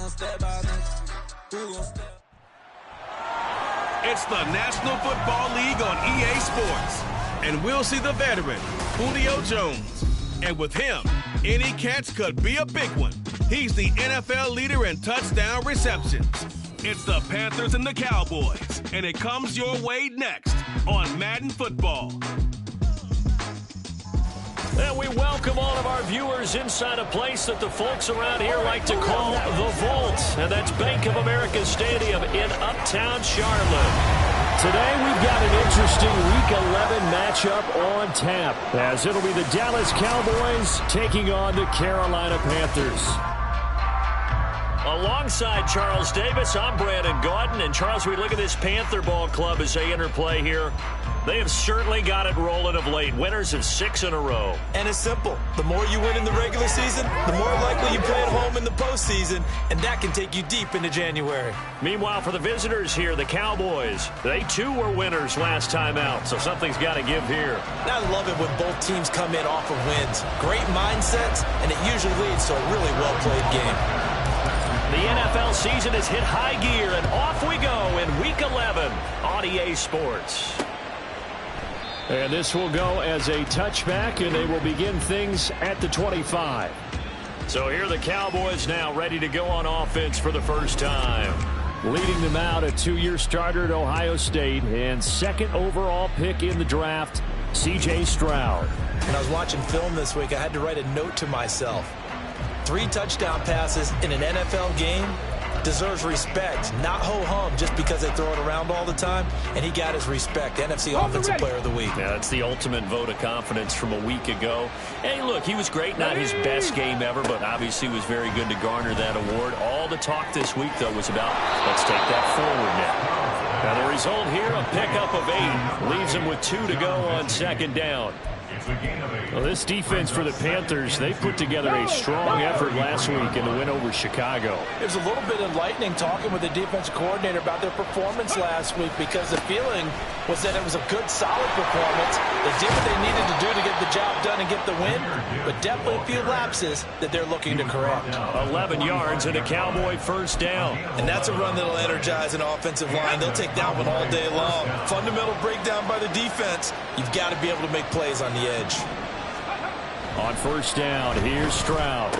It's the National Football League on EA Sports. And we'll see the veteran, Julio Jones. And with him, any catch could be a big one. He's the NFL leader in touchdown receptions. It's the Panthers and the Cowboys. And it comes your way next on Madden Football. And we welcome all of our viewers inside a place that the folks around here like to call the Vault. And that's Bank of America Stadium in Uptown Charlotte. Today we've got an interesting Week 11 matchup on tap, as it'll be the Dallas Cowboys taking on the Carolina Panthers. Alongside Charles Davis, I'm Brandon Gaudin. And Charles, we look at this Panther ball club as they interplay here. They have certainly got it rolling of late. Winners of 6 in a row. And it's simple. The more you win in the regular season, the more likely you play at home in the postseason, and that can take you deep into January. Meanwhile, for the visitors here, the Cowboys, they too were winners last time out, so something's got to give here. And I love it when both teams come in off of wins. Great mindsets, and it usually leads to a really well-played game. The NFL season has hit high gear, and off we go in Week 11 on EA Sports. And this will go as a touchback, and they will begin things at the 25. So here are the Cowboys now ready to go on offense for the first time. Leading them out, a 2-year starter at Ohio State and second overall pick in the draft, C.J. Stroud. When I was watching film this week, I had to write a note to myself. 3 touchdown passes in an NFL game deserves respect, not ho-hum just because they throw it around all the time, and he got his respect. NFC Offensive Player of the Week. Yeah, that's the ultimate vote of confidence from a week ago. Hey, look, he was great, not his best game ever, but obviously was very good to garner that award. All the talk this week, though, was about let's take that forward now. Now the result here, a pickup of 8, leaves him with 2 to go on second down. Well, this defense for the Panthers, they put together a strong effort last week in the win over Chicago. It was a little bit enlightening talking with the defensive coordinator about their performance last week, because the feeling was that it was a good, solid performance. They did what they needed to do to get the job done and get the win, but definitely a few lapses that they're looking to correct. 11 yards and a Cowboy first down. And that's a run that'll energize an offensive line. They'll take that one all day long. Fundamental breakdown by the defense. You've got to be able to make plays on the edge. On first down, here's Stroud.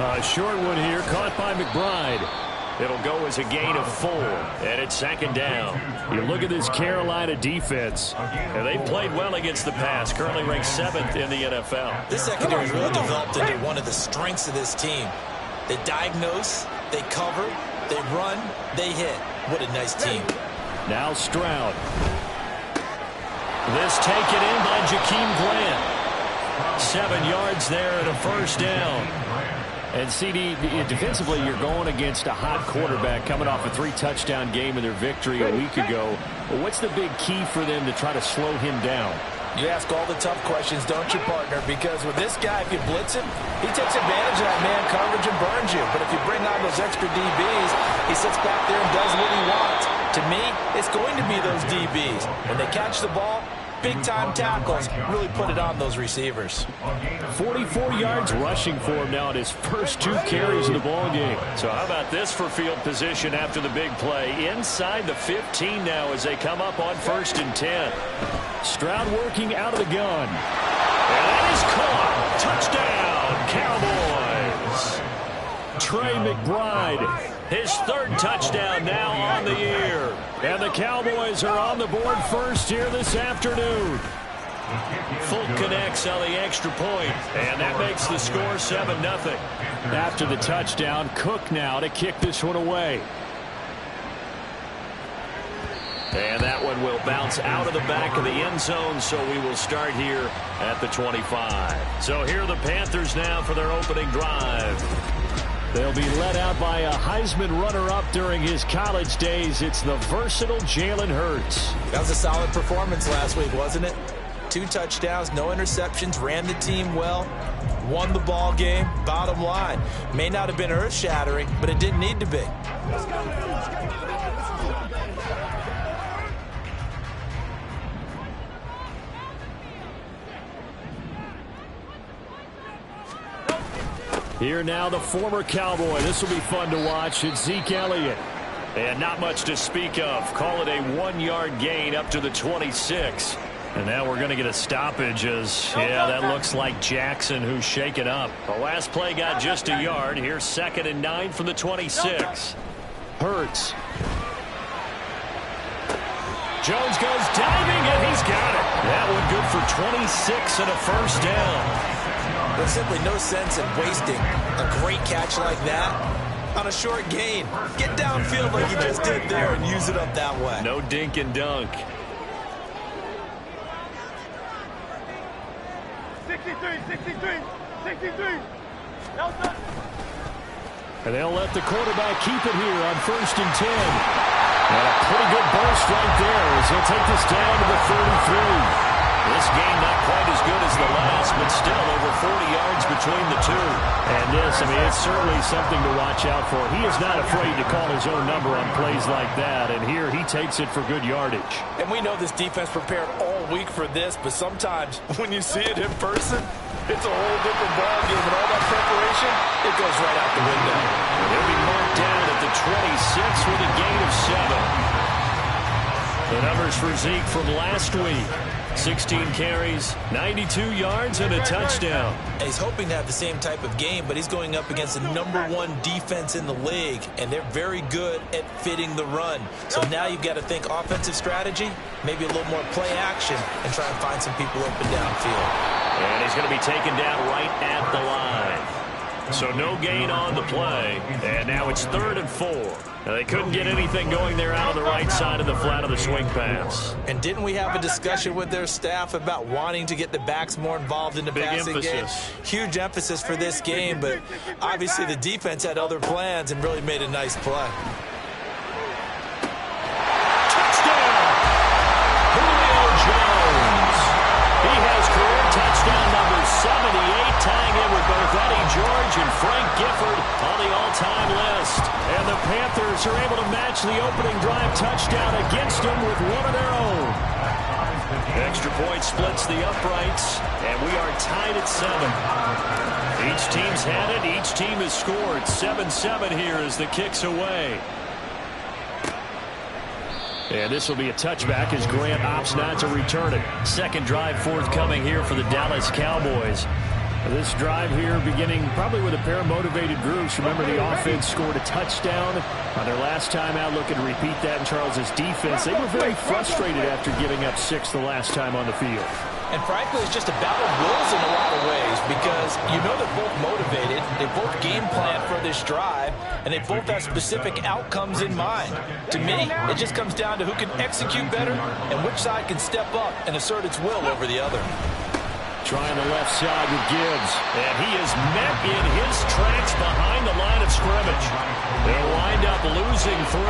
A short one here, caught by McBride. It'll go as a gain of 4, and it's second down. You look at this Carolina defense, and they played well against the pass, currently ranked 7th in the NFL. This secondary has really developed into one of the strengths of this team. They diagnose, they cover, they run, they hit. What a nice team. Now Stroud. This taken in by Jakeem Grant. 7 yards there and a first down. And CD, defensively, you're going against a hot quarterback coming off a 3-touchdown game in their victory a week ago. Well, what's the big key for them to try to slow him down? You ask all the tough questions, don't you, partner? Because with this guy, if you blitz him, he takes advantage of that man coverage and burns you. But if you bring on those extra DBs, he sits back there and does what he wants. To me, it's going to be those DBs. When they catch the ball, big-time tackles really put it on those receivers. 44 yards rushing for him now in his first 2 carries of the ballgame. So how about this for field position after the big play? Inside the 15 now as they come up on 1st and 10. Stroud working out of the gun. And that is caught. Touchdown, Cowboys. Trey McBride. His 3rd touchdown now on the year. And the Cowboys are on the board first here this afternoon. Fulk connects on the extra point, and that makes the score 7-0. After the touchdown, Cook now to kick this one away. And that one will bounce out of the back of the end zone, so we will start here at the 25. So here are the Panthers now for their opening drive. They'll be led out by a Heisman runner-up during his college days. It's the versatile Jalen Hurts. That was a solid performance last week, wasn't it? 2 touchdowns, no interceptions, ran the team well, won the ball game. Bottom line, may not have been earth-shattering, but it didn't need to be. Here now, the former Cowboy. This will be fun to watch. It's Zeke Elliott. And not much to speak of. Call it a 1-yard gain up to the 26. And now we're going to get a stoppage as, yeah, that looks like Jackson who's shaken up. The last play got just a yard. Here's 2nd and 9 from the 26. Hurts. Jones goes diving, and he's got it. That one good for 26 and a first down. There's simply no sense in wasting a great catch like that on a short gain. Get downfield like you just did there and use it up that way. No dink and dunk. 63. And they'll let the quarterback keep it here on 1st and 10. And a pretty good burst right there as he'll take this down to the 33. This game not quite as good as the last, but still over 40 yards between the two. And this, I mean, it's certainly something to watch out for. He is not afraid to call his own number on plays like that, and here he takes it for good yardage. And we know this defense prepared all week for this, but sometimes when you see it in person, it's a whole different ballgame, and all that preparation, it goes right out the window. And he'll be marked down at the 26 with a gain of 7. The numbers for Zeke from last week. 16 carries, 92 yards, and a touchdown. And he's hoping to have the same type of game, but he's going up against the #1 defense in the league, and they're very good at fitting the run. So now you've got to think offensive strategy, maybe a little more play action, and try and find some people open downfield. And he's going to be taken down right at the line. So no gain on the play, and now it's 3rd and 4. Now they couldn't get anything going there out on the right side of the flat of the swing pass. And didn't we have a discussion with their staff about wanting to get the backs more involved in the passing game? Huge emphasis for this game, but obviously the defense had other plans and really made a nice play. Touchdown! Julio Jones. He has career touchdown number 78, tying in with both Eddie George and Frank Gifford on the all-time list. And the Panthers are able to match the opening drive touchdown against them with one of their own. Extra point splits the uprights, and we are tied at 7. Each team's had it. Each team has scored. 7-7 here as the kick's away. And this will be a touchback as Grant opts not to return it. Second drive forthcoming here for the Dallas Cowboys. This drive here beginning probably with a pair of motivated groups. Remember, the offense scored a touchdown on their last time out. Looking to repeat that in Charles's defense. They were very frustrated after giving up 6 the last time on the field. And frankly, it's just a battle of wills in a lot of ways because you know they're both motivated, they both game plan for this drive, and they both have specific outcomes in mind. To me, it just comes down to who can execute better and which side can step up and assert its will over the other. Trying the left side with Gibbs, and he is met in his tracks behind the line of scrimmage. They'll wind up losing 3,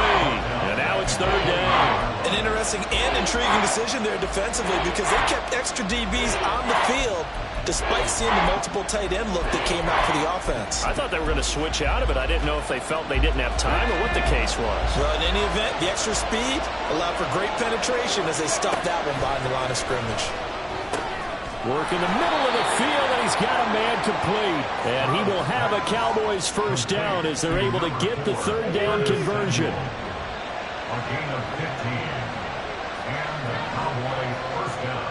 and now it's 3rd down. An interesting and intriguing decision there defensively because they kept extra DBs on the field despite seeing the multiple tight end look that came out for the offense. I thought they were going to switch out of it. I didn't know if they felt they didn't have time or what the case was. Well, in any event, the extra speed allowed for great penetration as they stuffed that one behind the line of scrimmage. Work in the middle of the field, and he's got a man complete. And he will have a Cowboys first down as they're able to get the 3rd down conversion. A gain of 15. And the Cowboys first down.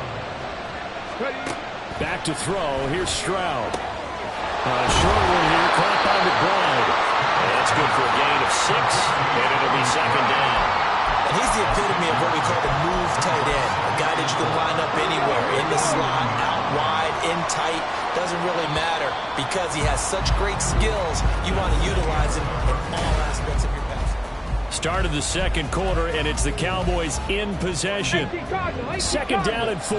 Back to throw. Here's Stroud. Short one here, caught by McBride. And that's good for a gain of 6, and it'll be 2nd down. And he's the epitome of what we call the move tight end. A guy that you can line up anywhere, in the slot, out wide, in tight. Doesn't really matter because he has such great skills. You want to utilize him in all aspects of your pass. Start of the second quarter, and it's the Cowboys in possession. 2nd down and 4.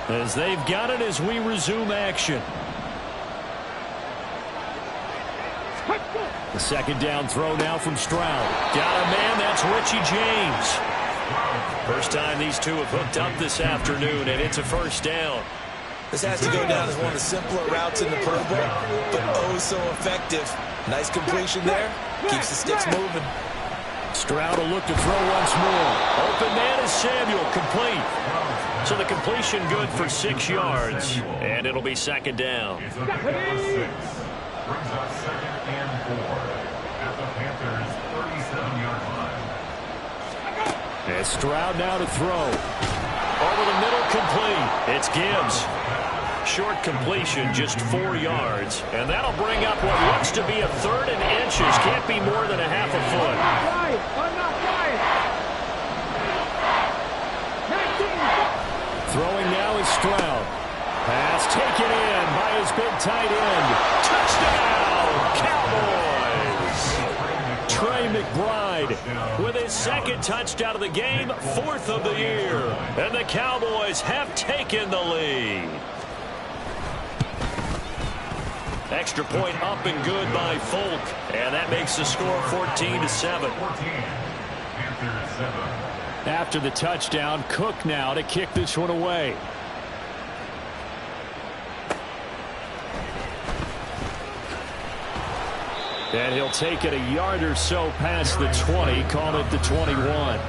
As they've got it as we resume action. The 2nd down throw now from Stroud. Got a man, that's Richie James. First time these two have hooked up this afternoon, and it's a first down. This has to go down as one of the simpler routes in the playbook, but oh so effective. Nice completion there. Keeps the sticks moving. Stroud will look to throw once more. Open man is Samuel, complete. So the completion good for 6 yards, and it'll be 2nd down. brings up 2nd and 4 at the Panthers' 37-yard line. And Stroud now to throw. Over the middle, complete. It's Gibbs. Short completion, just 4 yards. And that'll bring up what looks to be a 3rd and inches. Can't be more than a half a foot. Throwing now is Stroud. Pass taken in by his big tight end. Touchdown, Cowboys! Trey McBride with his 2nd touchdown of the game, 4th of the year. And the Cowboys have taken the lead. Extra point up and good by Folk. And that makes the score 14-7. After the touchdown, Cook now to kick this one away. And he'll take it a yard or so past the 20, call it the 21.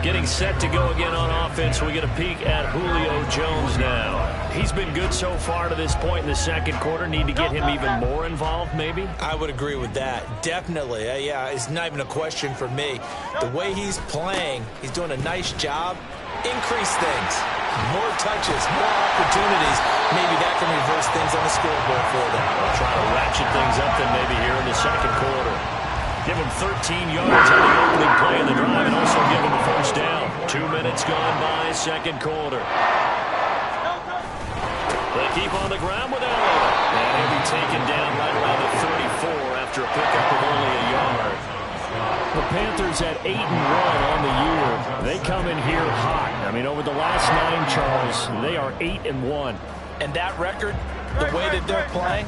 Getting set to go again on offense, we get a peek at Julio Jones now. He's been good so far to this point in the 2nd quarter. Need to get him even more involved, maybe? I would agree with that. Definitely. Yeah, it's not even a question for me. The way he's playing, he's doing a nice job. Increase things. More touches, more opportunities. Maybe that can reverse things on the scoreboard for them. We'll try to ratchet things up then maybe here in the 2nd quarter. Give him 13 yards on the opening play in the drive and also give him a 1st down. 2 minutes gone by, 2nd quarter. They keep on the ground with Elliott. And he'll be taken down right around the 34 after a pickup of only a yard. The Panthers at 8-1 on the year. They come in here hot. I mean, over the last 9, Charles, they are 8-1. And that record, the way that they're playing,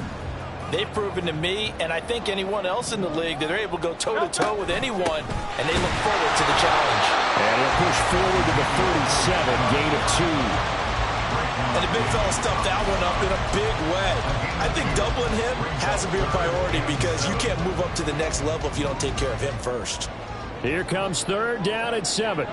they've proven to me, and I think anyone else in the league, that they're able to go toe-to-toe with anyone, and they look forward to the challenge. And he'll push forward to the 37, gain of 2. And the big fella stuffed that one up in a big way. I think doubling him has to be a priority because you can't move up to the next level if you don't take care of him first. Here comes 3rd down at 7.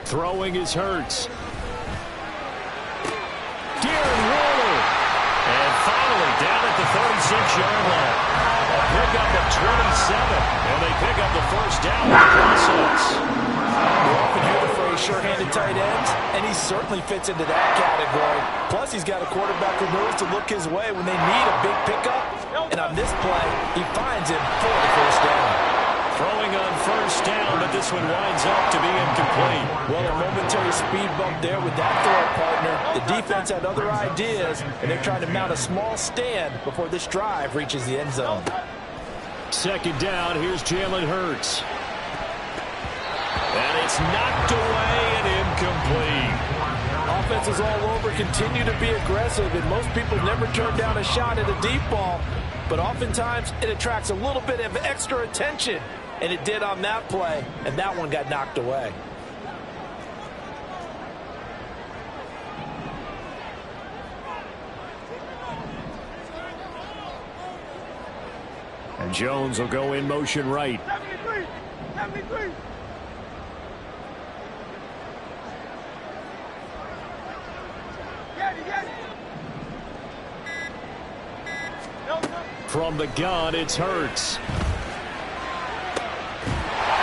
Throwing is Hurts. Down at the 36-yard line. A pickup of 27, and they pick up the 1st down in the process. You often hear the phrase sure-handed tight ends, and he certainly fits into that category. Plus, he's got a quarterback who knows to look his way when they need a big pickup. And on this play, he finds him for the 1st down. Throwing on 1st down, but this one winds up to be incomplete. Well, a momentary speed bump there with that throw, partner. The defense had other ideas, and they're trying to mount a small stand before this drive reaches the end zone. 2nd down, here's Jalen Hurts. And it's knocked away and incomplete. Offenses all over continue to be aggressive, and most people never turn down a shot at a deep ball. But oftentimes, it attracts a little bit of extra attention. And it did on that play, and that one got knocked away. And Jones will go in motion right. 73. 73. From the gun, it's Hurts.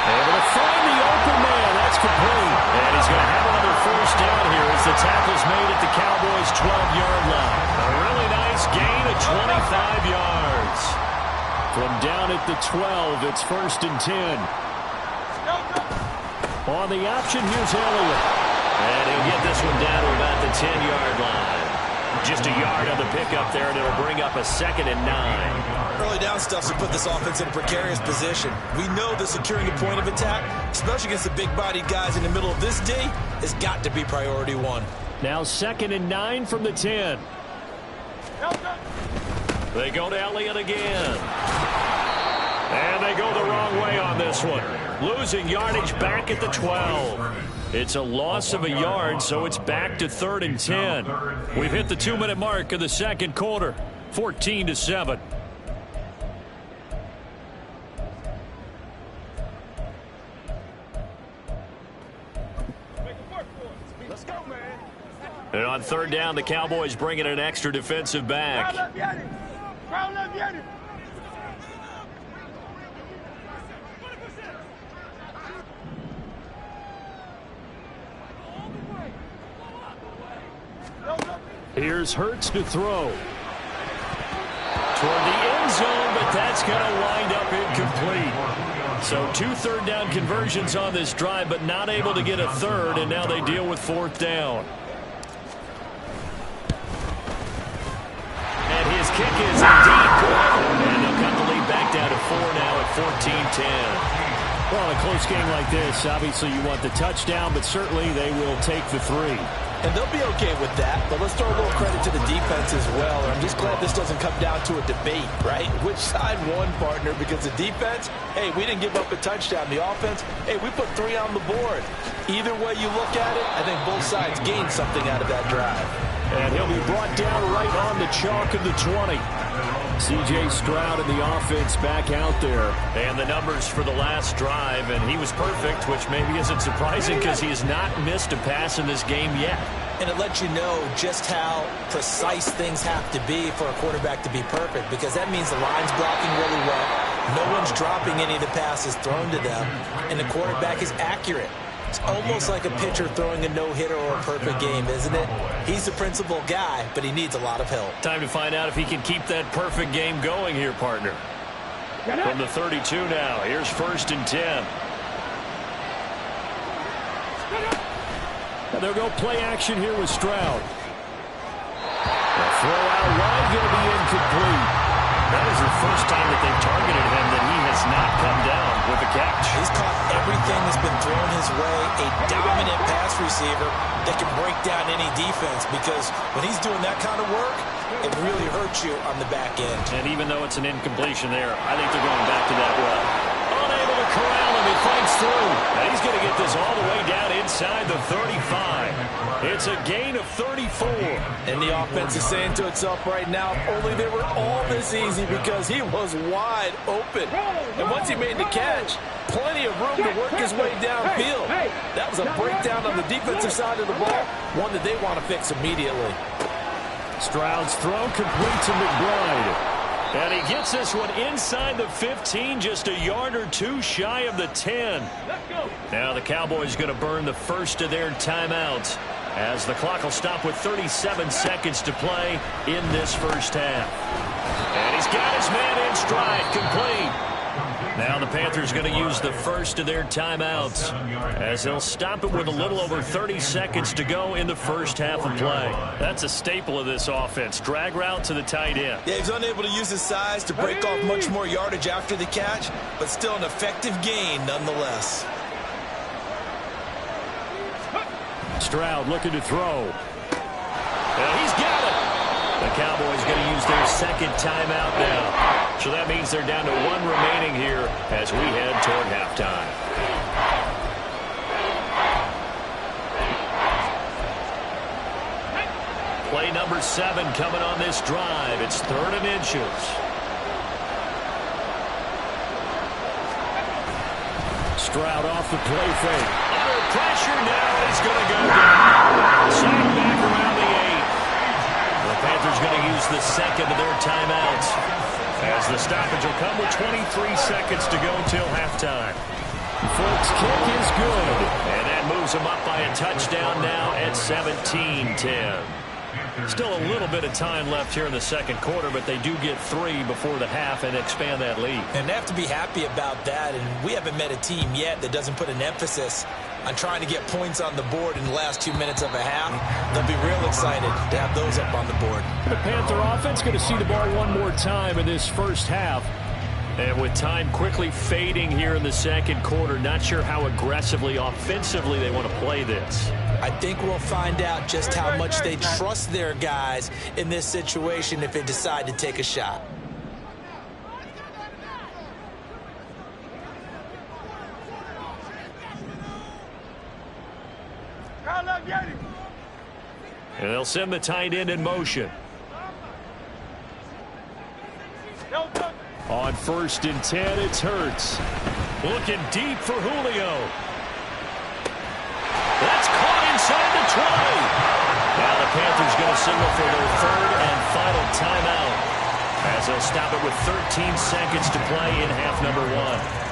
Able to find the open man. That's complete. And he's going to have another 1st down here as the tackle's made at the Cowboys' 12-yard line. A really nice gain of 25 yards. From down at the 12, it's 1st and 10. On the option, here's Elliott. And he'll get this one down to about the 10-yard line. Just a yard on the pickup there, and it'll bring up a 2nd and 9. Early down stuff to put this offense in a precarious position. We know that securing a point of attack, especially against the big-bodied guys in the middle of this D, has got to be priority 1. Now 2nd and 9 from the 10. They go to Elliott again. And they go the wrong way on this one. Losing yardage back at the 12. It's a loss of a yard, so it's back to 3rd and 10. We've hit the 2-minute mark of the 2nd quarter. 14-7. Let's go, man. And on third down, the Cowboys bring in an extra defensive back. Crowd left, get it. Here's Hurts to throw. Toward the end zone, but that's going to wind up incomplete. So 2 third-down conversions on this drive, but not able to get a third, and now they deal with fourth down. And his kick is indeed good. And they'll cut the lead back down to 4 now at 14-10. Well, in a close game like this, obviously you want the touchdown, but certainly they will take the 3. And they'll be okay with that, but let's throw a little credit to the defense as well. And I'm just glad this doesn't come down to a debate, right? Which side won, partner? Because the defense, hey, we didn't give up a touchdown. The offense, hey, we put 3 on the board. Either way you look at it, I think both sides gained something out of that drive. And he'll be brought down right on the chalk of the 20. C.J. Stroud and the offense back out there. And the numbers for the last drive, and he was perfect, which maybe isn't surprising because he has not missed a pass in this game yet. And it lets you know just how precise things have to be for a quarterback to be perfect, because that means the line's blocking really well. No one's dropping any of the passes thrown to them, and the quarterback is accurate. It's almost like a pitcher throwing a no-hitter or a perfect game, isn't it? He's the principal guy, but he needs a lot of help. Time to find out if he can keep that perfect game going here, partner. From the 32 now, here's 1st and 10. And they'll go play action here with Stroud. The throw out wide going to be incomplete. That is the first time that they've targeted him that he has not come down with a catch. He's caught everything that's been thrown his way. A dominant pass receiver that can break down any defense, because when he's doing that kind of work, it really hurts you on the back end. And even though it's an incompletion there, I think they're going back to that well. Unable to corral him, he fights through. And he's going to get this all the way down inside the 35. It's a gain of 34. And the offense is saying to itself right now, if only they were all this easy, because he was wide open. And once he made the catch, plenty of room to work his way downfield. That was a breakdown on the defensive side of the ball, one that they want to fix immediately. Stroud's throw complete to McBride. And he gets this one inside the 15, just a yard or 2 shy of the 10. Now the Cowboys going to burn the first of their timeouts, as the clock will stop with 37 seconds to play in this first half. And he's got his man in stride, complete. Now the Panthers going to use the first of their timeouts, as they'll stop it with a little over 30 seconds to go in the first half of play. That's a staple of this offense. Drag route to the tight end. Yeah, he's unable to use his size to break off much more yardage after the catch, but still an effective gain nonetheless. Stroud looking to throw. And he's got it. The Cowboys going to use their second timeout now. So that means they're down to 1 remaining here as we head toward halftime. Play number 7 coming on this drive. It's 3rd and inches. Stroud off the play fake. Under pressure now. He's going to go down. Sacked back around the 8. The Panthers going to use the second of their timeouts, as the stoppage will come with 23 seconds to go till halftime. Folks, kick is good. And that moves them up by a touchdown now at 17-10. Still a little bit of time left here in the second quarter, but they do get 3 before the half and expand that lead. And they have to be happy about that. And we haven't met a team yet that doesn't put an emphasis on trying to get points on the board in the last 2 minutes of a half. They'll be real excited to have those up on the board. The Panther offense going to see the ball one more time in this first half. And with time quickly fading here in the second quarter, not sure how aggressively, offensively they want to play this. I think we'll find out just how much they trust their guys in this situation if they decide to take a shot. And they'll send the tight end in motion. On 1st and 10, it's Hurts. Looking deep for Julio. That's caught inside the 20. Now the Panthers going to signal for their third and final timeout, as they'll stop it with 13 seconds to play in half number 1.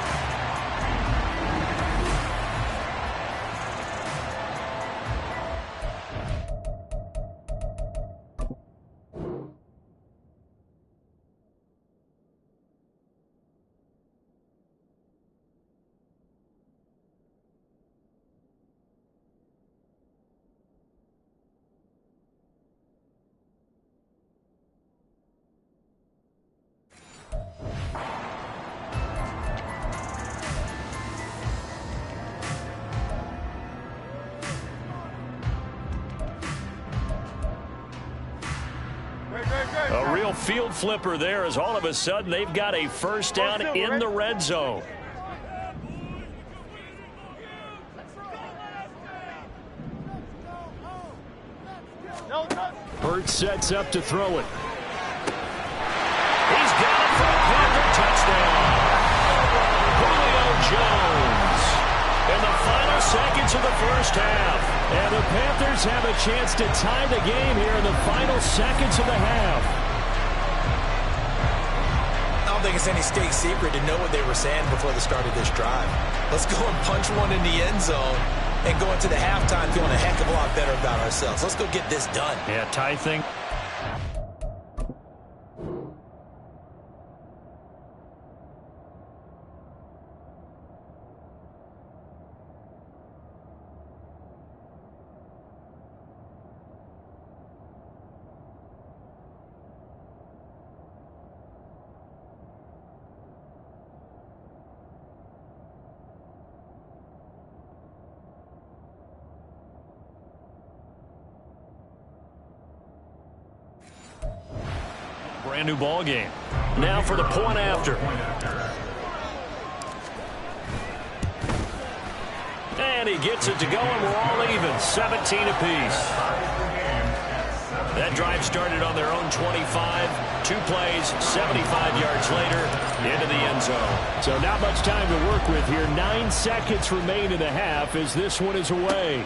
A real field flipper there, as all of a sudden they've got a first down in the red zone. Hurts sets up to throw it. He's got it for a Panther touchdown. Julio Jones in the final seconds of the first half. And the Panthers have a chance to tie the game here in the final seconds of the half. I don't think it's any state secret to know what they were saying before the start of this drive. Let's go and punch one in the end zone and go into the halftime feeling a heck of a lot better about ourselves. Let's go get this done. Yeah, tie thing. Brand new ball game. Now for the point after. And he gets it to go, and we're all even. 17 apiece. That drive started on their own 25. 2 plays, 75 yards later, into the end zone. So not much time to work with here. 9 seconds remain in the half as this one is away.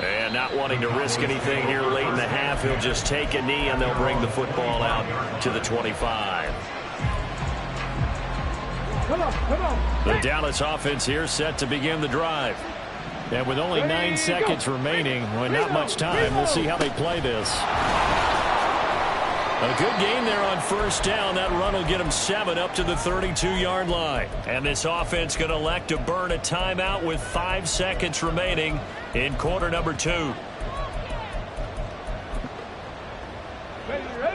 And not wanting to risk anything here late in the half, he'll just take a knee, and they'll bring the football out to the 25. Come on. The Dallas offense here set to begin the drive. And with only 9 seconds remaining, well, not much time, we'll see how they play this. A good game there on first down. That run will get them 7 up to the 32-yard line. And this offense going to elect to burn a timeout with 5 seconds remaining in quarter number 2.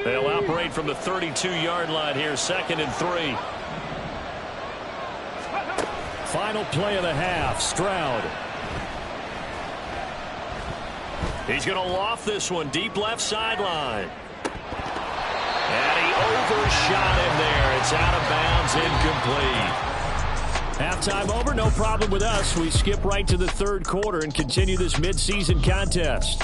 They'll operate from the 32-yard line here, 2nd and 3. Final play of the half, Stroud. He's going to loft this one deep left sideline. And he overshot him there. It's out of bounds, incomplete. Halftime over, no problem with us. We skip right to the third quarter and continue this midseason contest.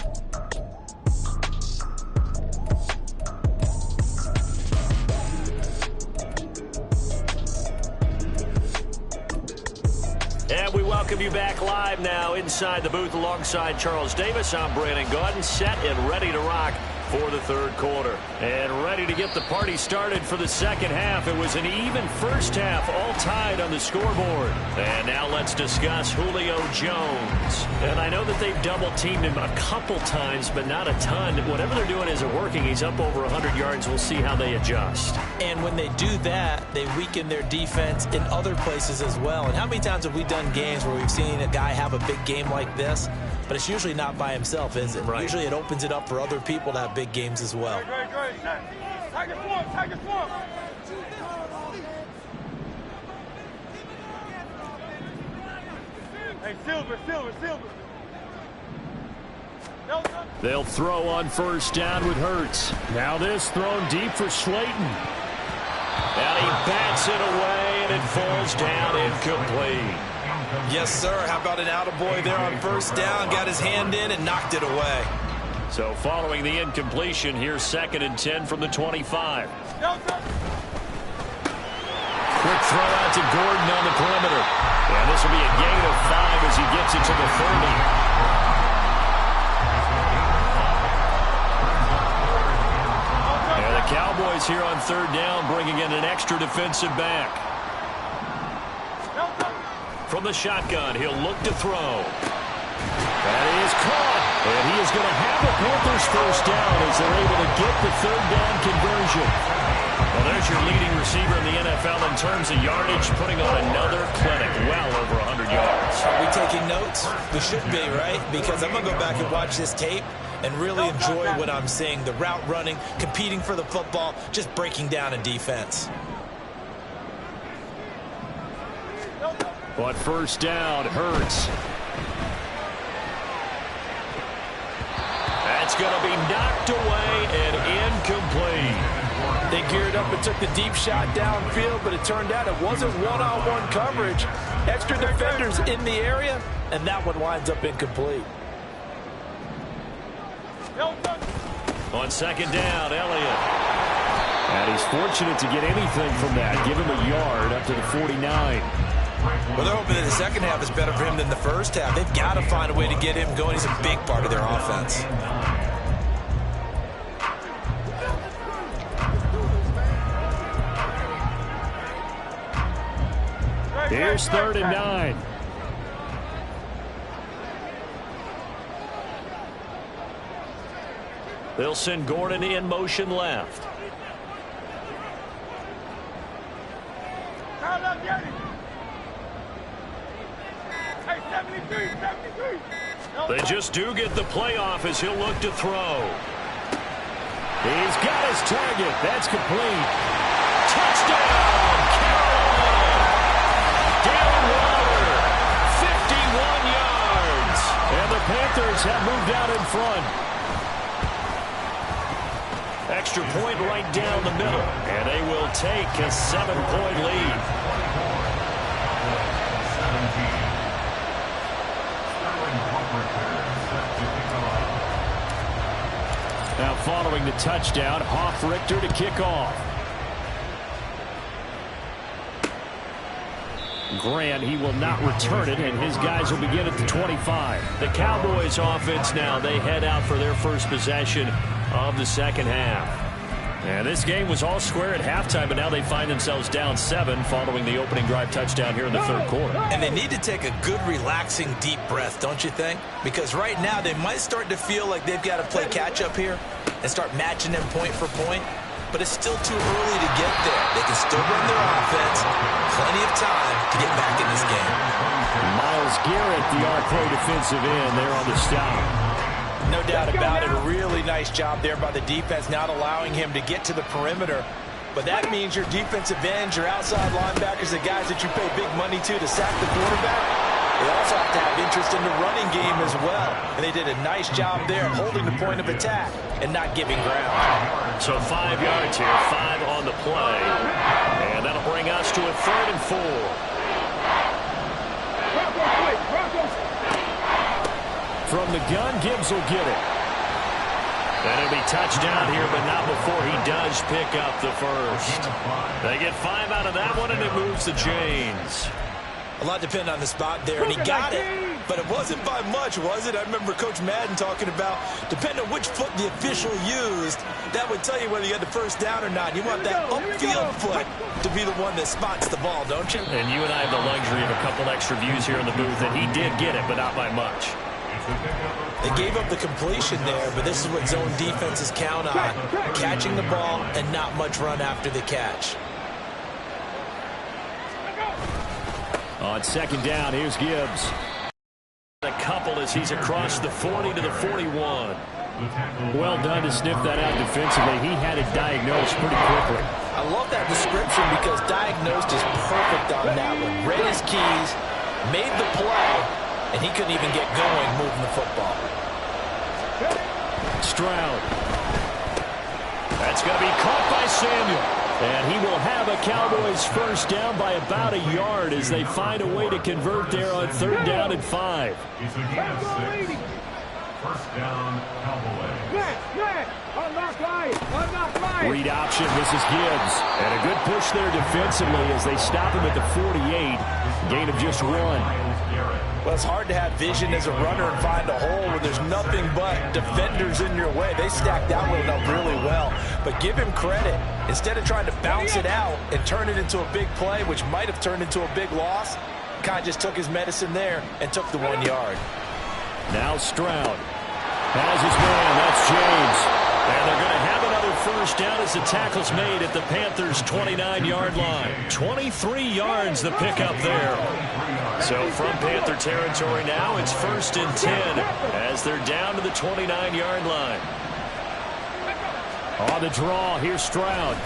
And we welcome you back live now inside the booth alongside Charles Davis. I'm Brandon Gaudin, set and ready to rock for the third quarter. And ready to get the party started for the second half. It was an even first half, all tied on the scoreboard. And now let's discuss Julio Jones. And I know that they've double-teamed him a couple times, but not a ton. Whatever they're doing isn't working. He's up over 100 yards. We'll see how they adjust. And when they do that, they weaken their defense in other places as well. And how many times have we done games where we've seen a guy have a big game like this? But it's usually not by himself, is it? Right. Usually it opens it up for other people to have big games as well. Great. Take it forward. Hey, Silver. They'll throw on first down with Hurts. Now this thrown deep for Slayton. And he bats it away, and it falls down incomplete. Yes, sir. How about an attaboy there on first down? Got his hand in and knocked it away. So following the incompletion, here's 2nd and 10 from the 25. Quick throw out to Gordon on the perimeter. And this will be a gain of 5 as he gets it to the 30. Cowboys here on third down, bringing in an extra defensive back. From the shotgun, he'll look to throw. That is caught, and he is going to have a Panthers first down as they're able to get the third down conversion. Well, there's your leading receiver in the NFL in terms of yardage, putting on another clinic, well over 100 yards. Are we taking notes? We should be, right? Because I'm going to go back and watch this tape and really enjoy what I'm seeing. The route running, competing for the football, just breaking down in defense. But first down hurts. That's going to be knocked away and incomplete. They geared up and took the deep shot downfield, but it turned out it wasn't one-on-one coverage. Extra defenders in the area, and that one winds up incomplete. On second down, Elliott. And he's fortunate to get anything from that. Give him a yard up to the 49. Well, they're hoping that the second half is better for him than the first half. They've got to find a way to get him going. He's a big part of their offense. Here's 3rd and 9. They'll send Gordon in motion left. They just do get the playoff as he'll look to throw. He's got his target. That's complete. Touchdown, Carolina. Darren Waller, 51 yards. And the Panthers have moved out in front. Extra point right down the middle. And they will take a 7-point lead. Now following the touchdown, Richter to kick off. Grant, he will not return it, and his guys will begin at the 25. The Cowboys offense now, they head out for their first possession of the second half. And this game was all square at halftime, but now they find themselves down 7 following the opening drive touchdown here in the third quarter. And they need to take a good, relaxing, deep breath, don't you think? Because right now they might start to feel like they've got to play catch-up here and start matching them point for point. But it's still too early to get there. They can still run their offense. Plenty of time to get back in this game. Myles Garrett, the All-Pro defensive end, there on the stop. No doubt about it. A really nice job there by the defense, not allowing him to get to the perimeter. But that means your defensive ends, your outside linebackers, the guys that you pay big money to sack the quarterback, they also have to have interest in the running game as well. And they did a nice job there of holding the point of attack and not giving ground. So 5 yards here, 5 on the play. And that'll bring us to a 3rd and 4. From the gun, Gibbs will get it. And it'll be touchdown here, but not before he does pick up the first. They get 5 out of that one, and it moves to James. A lot depended on the spot there, and he got it. But it wasn't by much, was it? I remember Coach Madden talking about, depending on which foot the official used, that would tell you whether you had the first down or not. You want that upfield foot to be the one that spots the ball, don't you? And you and I have the luxury of a couple extra views here in the booth, and he did get it, but not by much. They gave up the completion there, but this is what zone defenses count on, catching the ball and not much run after the catch. On second down, here's Gibbs. A couple as he's across the 40 to the 41. Well done to sniff that out defensively. He had it diagnosed pretty quickly. I love that description because diagnosed is perfect on that one. Read his keys, made the play, and he couldn't even get going moving the football. Stroud. That's going to be caught by Samuel. And he will have a Cowboys first down by about a yard as they find a way to convert there on 3rd down and 5. It's a gain of 6. First down, Cowboys. Read option, this is Gibbs. And a good push there defensively as they stop him at the 48. Gain of just 1. Well, it's hard to have vision as a runner and find a hole when there's nothing but defenders in your way. They stacked that one up really well. But give him credit. Instead of trying to bounce it out and turn it into a big play, which might have turned into a big loss, kind of just took his medicine there and took the 1 yard. Now Stroud has his man. That's James. And they're going to have another first down as the tackle's made at the Panthers' 29-yard line. 23 yards the pickup there. So from Panther territory now, it's 1st and 10 as they're down to the 29-yard line. On the draw, here's Stroud.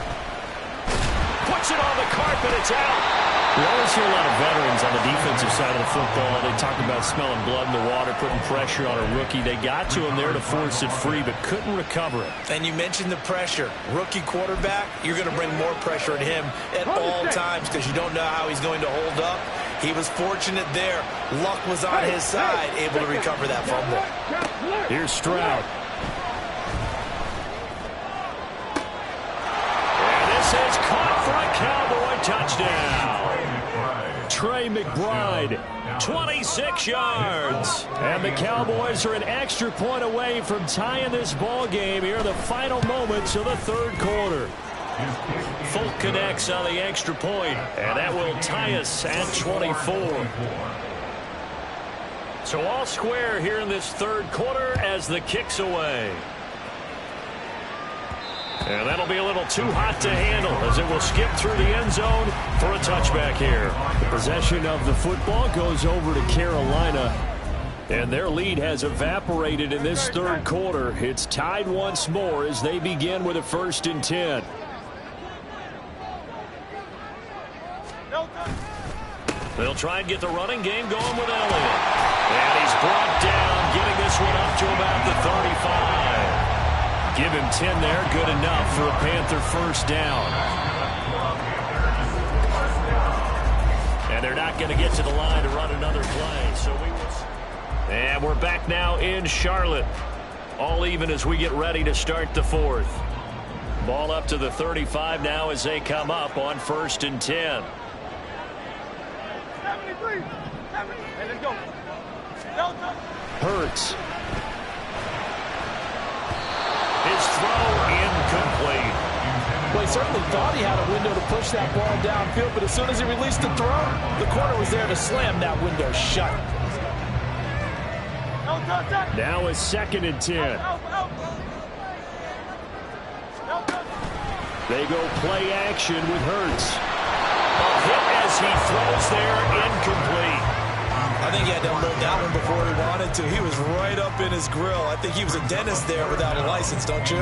Puts it on the carpet, it's out. We always hear a lot of veterans on the defensive side of the football. They talk about smelling blood in the water, putting pressure on a rookie. They got to him there to force it free, but couldn't recover it. And you mentioned the pressure. Rookie quarterback, you're going to bring more pressure at him at all times because you don't know how he's going to hold up. He was fortunate there. Luck was on his side, able to recover that fumble. Here's Stroud. And this is caught for a Cowboy touchdown. Trey McBride, 26 yards. And the Cowboys are an extra point away from tying this ball game here in the final moments of the third quarter. Folk connects on the extra point, and that will tie us at 24. So all square here in this third quarter as the kick's away. And that'll be a little too hot to handle as it will skip through the end zone for a touchback here. The possession of the football goes over to Carolina. And their lead has evaporated in this third quarter. It's tied once more as they begin with a 1st and 10. They'll try and get the running game going with Elliott. And he's brought down, getting this one up to about the 35. Give him 10 there, good enough for a Panther first down. And they're not going to get to the line to run another play. And we're back now in Charlotte. All even as we get ready to start the fourth. Ball up to the 35 now as they come up on 1st and 10. 73. Hey, let's go. Hurts. His throw incomplete. Well, he certainly thought he had a window to push that ball downfield, but as soon as he released the throw, the corner was there to slam that window shut. Now it's 2nd and 10. They go play action with Hurts. A hit as he throws there, incomplete. I think he had to unload that one before he wanted to. He was right up in his grill. I think he was a dentist there without a license, don't you?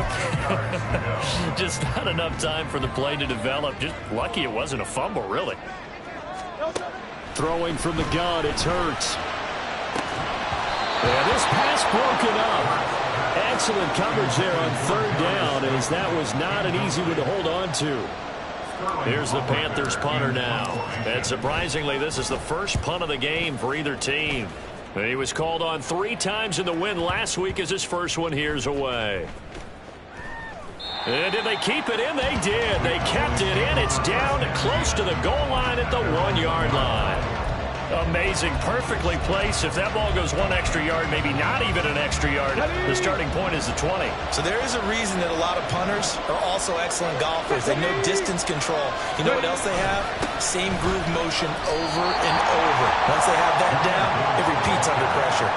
Just not enough time for the play to develop. Just lucky it wasn't a fumble, really. Throwing from the gun, it's Hurts. And this pass broken up. Excellent coverage there on 3rd down, as that was not an easy one to hold on to. Here's the Panthers punter now. And surprisingly, this is the first punt of the game for either team. He was called on 3 times in the win last week as his first one here's away. And did they keep it in? They did. They kept it in. It's down close to the goal line at the 1-yard line. Amazing. Perfectly placed. If that ball goes 1 extra yard, maybe not even an extra yard, the starting point is the 20. So there is a reason that a lot of punters are also excellent golfers. They know distance control. You know what else they have? Same groove motion over and over. Once they have that down, it repeats under pressure.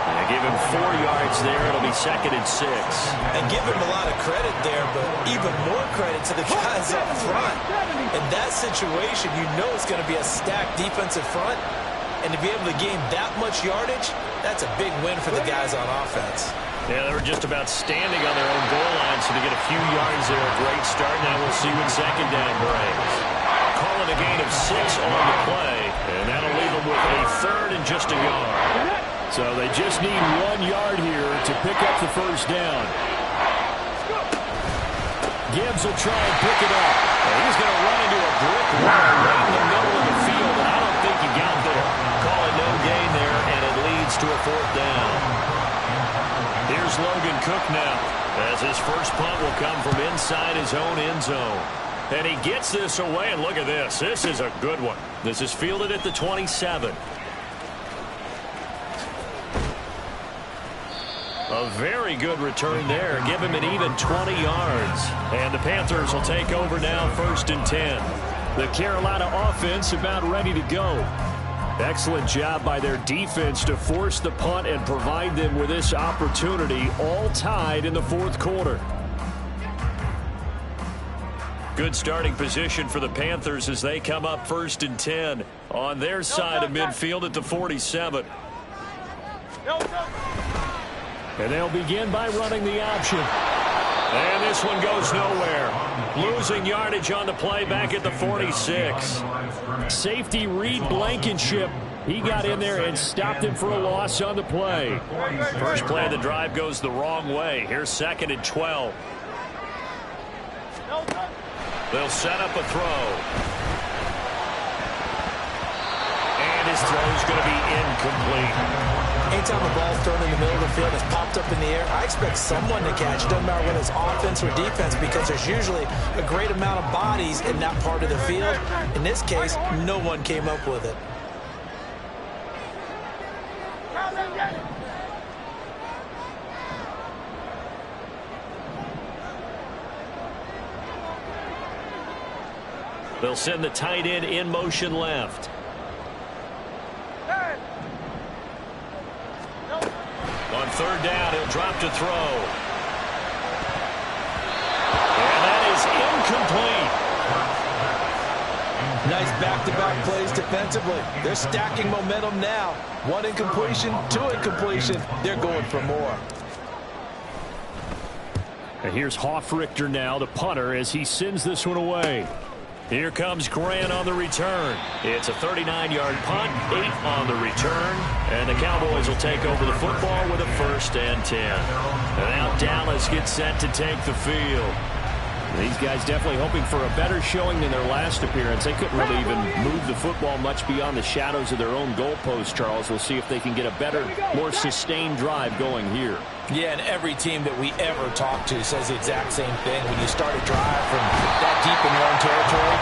And give him 4 yards there. It'll be 2nd and 6. And give him a lot of credit there, but even more credit to the guys up front. In that situation, you know it's going to be a stacked defensive front. And to be able to gain that much yardage, that's a big win for the guys on offense. Yeah, they were just about standing on their own goal line, so to get a few yards there, a great start. Now we'll see what 2nd down brings. Calling a gain of 6 on the play, and that'll leave them with a 3rd and just a yard. So they just need 1 yard here to pick up the first down. Gibbs will try and pick it up. And he's going to run into a brick wall right in the middle of the field, and I don't think he got there. Call it no gain there, and it leads to a 4th down. Here's Logan Cook now, as his first punt will come from inside his own end zone. And he gets this away, and look at this. This is a good one. This is fielded at the 27. A very good return there. Give him an even 20 yards. And the Panthers will take over now, 1st and 10. The Carolina offense about ready to go. Excellent job by their defense to force the punt and provide them with this opportunity, all tied in the 4th quarter. Good starting position for the Panthers as they come up 1st and 10 on their side of midfield at the 47. And they'll begin by running the option. And this one goes nowhere. Losing yardage on the play back at the 46. Safety Reed Blankenship. He got in there and stopped him for a loss on the play. First play of the drive goes the wrong way. Here's 2nd and 12. They'll set up a throw. And his throw is going to be incomplete. Anytime the ball's thrown in the middle of the field and it's popped up in the air, I expect someone to catch. It doesn't matter whether it's offense or defense, because there's usually a great amount of bodies in that part of the field. In this case, no one came up with it. They'll send the tight end in motion left. On 3rd down, he'll drop to throw. And that is incomplete. Nice back-to-back plays defensively. They're stacking momentum now. 1 incompletion, 2 incompletion. They're going for more. And here's Hoffrichter now, the punter, as he sends this one away. Here comes Grant on the return. It's a 39-yard punt, 8 on the return. And the Cowboys will take over the football with a 1st and 10. And now Dallas gets set to take the field. These guys definitely hoping for a better showing than their last appearance. They couldn't really even move the football much beyond the shadows of their own goalpost, Charles. We'll see if they can get a better, more sustained drive going here. Yeah, and every team that we ever talk to says the exact same thing. When you start a drive from that deep in your own territory,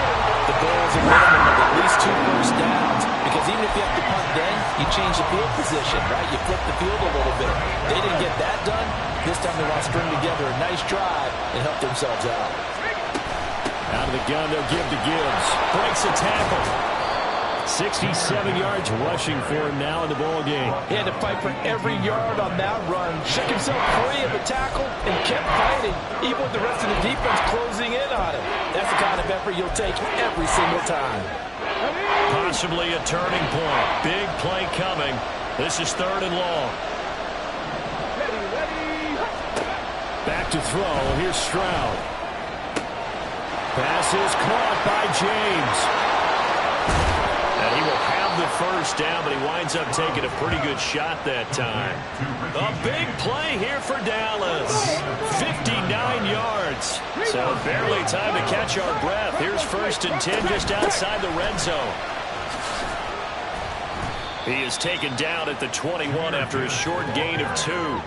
the goal is a minimum of at least 2 first downs. Because even if you have to punt then, you change the field position, right? You flip the field a little bit. They didn't get that done. This time they want to string together a nice drive and help themselves out. Out of the gun, they'll give to Gibbs. Breaks a tackle. 67 yards rushing for him now in the ball game. He had to fight for every yard on that run. Shook himself free of the tackle and kept fighting, even with the rest of the defense closing in on him. That's the kind of effort you'll take every single time. Possibly a turning point. Big play coming. This is 3rd and long. Back to throw. Here's Stroud. Pass is caught by James. And he will have the 1st down, but he winds up taking a pretty good shot that time. A big play here for Dallas. 59 yards. So barely time to catch our breath. Here's 1st and 10 just outside the red zone. He is taken down at the 21 after a short gain of 2.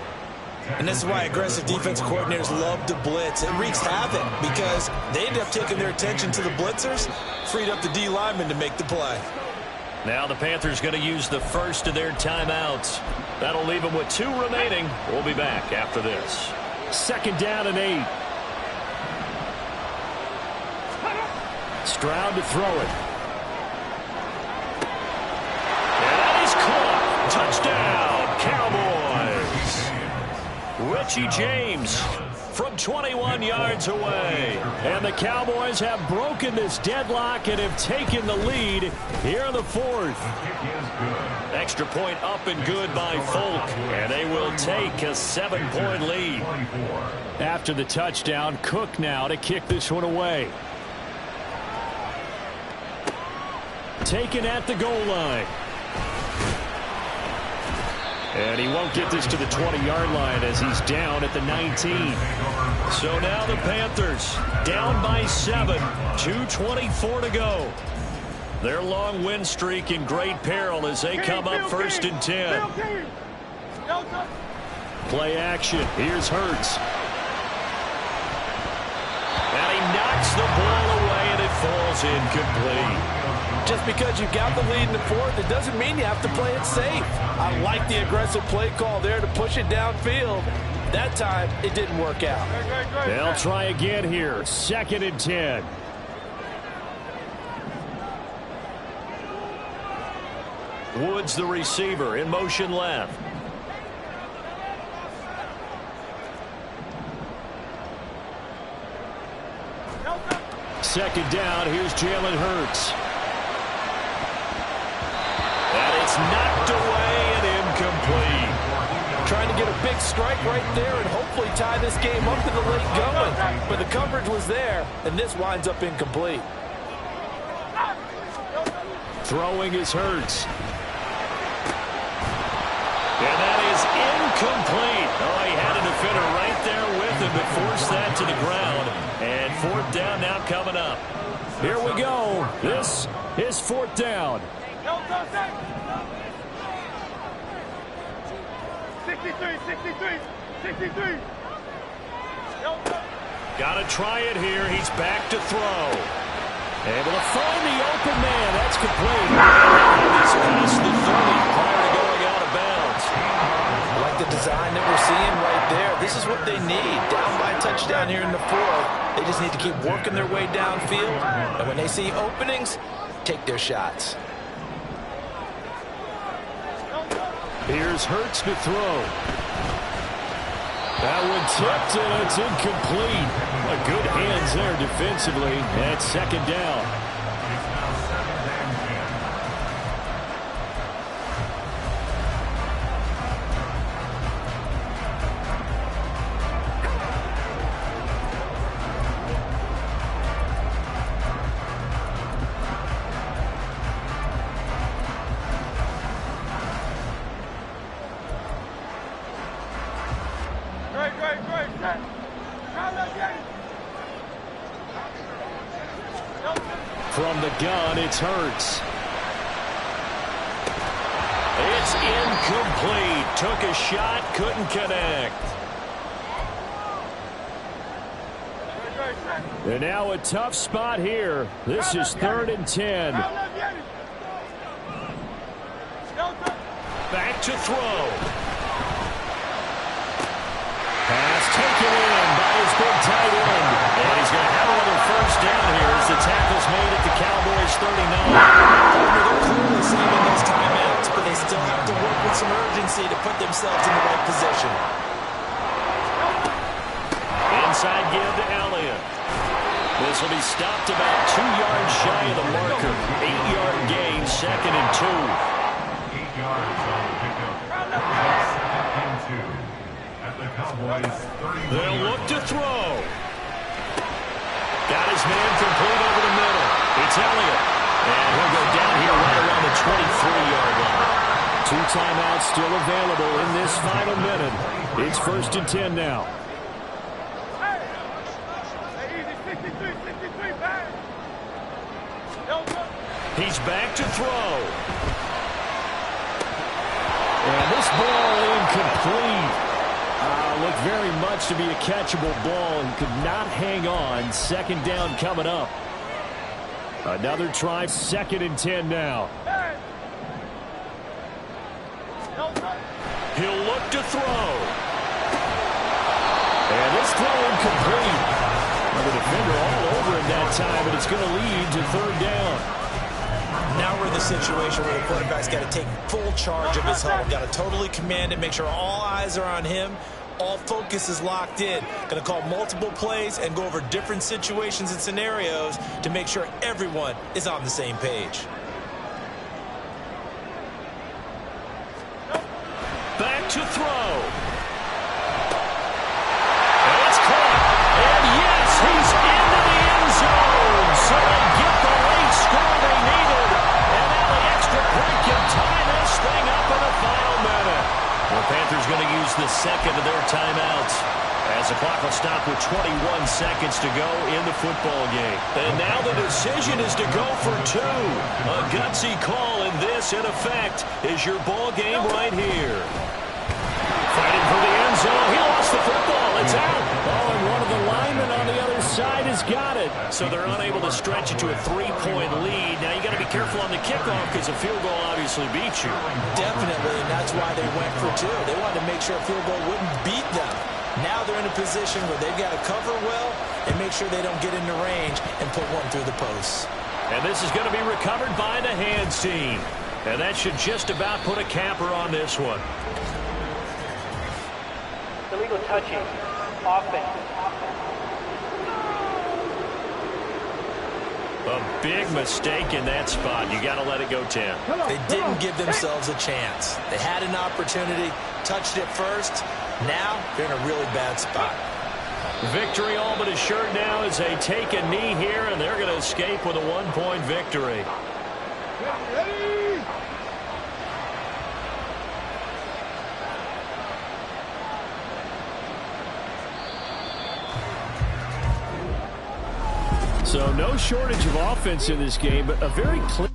And this is why aggressive defense coordinators love to blitz. It wreaks havoc because they end up taking their attention to the blitzers, freed up the D linemen to make the play. Now the Panthers going to use the 1st of their timeouts. That'll leave them with 2 remaining. We'll be back after this. 2nd down and 8. Stroud to throw it. And that is caught. Touchdown, Cowboys. Richie James from 21 yards away. And the Cowboys have broken this deadlock and have taken the lead here in the 4th. Extra point up and good by Folk. And they will take a 7-point lead. After the touchdown, Cook now to kick this one away. Taken at the goal line. And he won't get this to the 20-yard line as he's down at the 19. So now the Panthers down by 7. 2:24 to go. Their long win streak in great peril as they come up 1st and 10. Play action. Here's Hurts. And he knocks the ball away and it falls incomplete. Just because you got the lead in the fourth, it doesn't mean you have to play it safe. I like the aggressive play call there to push it downfield. That time, it didn't work out. They'll try again here. 2nd and 10. Woods, the receiver, in motion left. Second down, here's Jalen Hurts. And it's knocked away and incomplete. Trying to get a big strike right there and hopefully tie this game up in the late going. But the coverage was there, and this winds up incomplete. Throwing is Hurts. And that is incomplete. Oh, he had a defender right there with him to force that to the ground. And 4th down now coming up. Here we go. This is 4th down. 63. Got to try it here. He's back to throw. Able to find the open man. That's complete. He's past the 30 prior to going out of bounds. I like the design that we're seeing right there. This is what they need. Down by a touchdown here in the fourth. They just need to keep working their way downfield. And when they see openings, take their shots. Here's Hurts to throw. That one tipped and it's incomplete. Good hands there defensively. And 2nd down. From the gun, it's Hurts. It's incomplete. Took a shot, couldn't connect. And now a tough spot here. This is 3rd and 10. Back to throw. Pass taken in by his big tight end. And he's going to have another 1st down here as the tackle's made at the Cowboys 39. They're clearly saving those timeouts, but they still have to work with some urgency to put themselves in the right position. Inside give to Elliott. This will be stopped about 2 yards shy of the marker. 8-yard gain, 2nd and 2. 8 yards on the pickup. 2nd and 2. At the Cowboys 30. They'll look to throw. Got his man complete over the middle. It's Elliott. And he'll go down here right around the 23-yard line. 2 timeouts still available in this final minute. It's 1st and 10 now. He's back to throw. And this ball incomplete. Looked very much to be a catchable ball and could not hang on. 2nd down coming up. Another try, 2nd and 10 now. He'll look to throw. And this throw incomplete. The defender all over him that time, but it's going to lead to 3rd down. Now we're in the situation where the quarterback's got to take full charge of his huddle. Got to totally command it, make sure all eyes are on him. All focus is locked in. Going to call multiple plays and go over different situations and scenarios to make sure everyone is on the same page. Back to throw. And it's caught. And yes, he's into the end zone. So they get the late score they needed. And now the extra point can tie this thing up in the final minute. The Panthers going to use the 2nd of their timeouts as the clock will stop with 21 seconds to go in the football game. And now the decision is to go for 2. A gutsy call, and this, in effect, is your ball game right here. Fighting for the end zone. He lost the football. It's out. Oh, and one of the linemen on the other side is got it. So they're unable to stretch it to a 3-point lead. Now you got to be careful on the kickoff because a field goal obviously beats you. Definitely, and that's why they went for 2. They wanted to make sure a field goal wouldn't beat them. Now they're in a position where they've got to cover well and make sure they don't get into range and put one through the posts. And this is going to be recovered by the hands team. And that should just about put a capper on this one. Illegal touching. Offense. A big mistake in that spot. You got to let it go 10. They didn't give themselves a chance. They had an opportunity, touched it first. Now they're in a really bad spot. Victory all but assured now as they take a knee here, and they're going to escape with a 1-point victory. So no shortage of offense in this game, but a very clear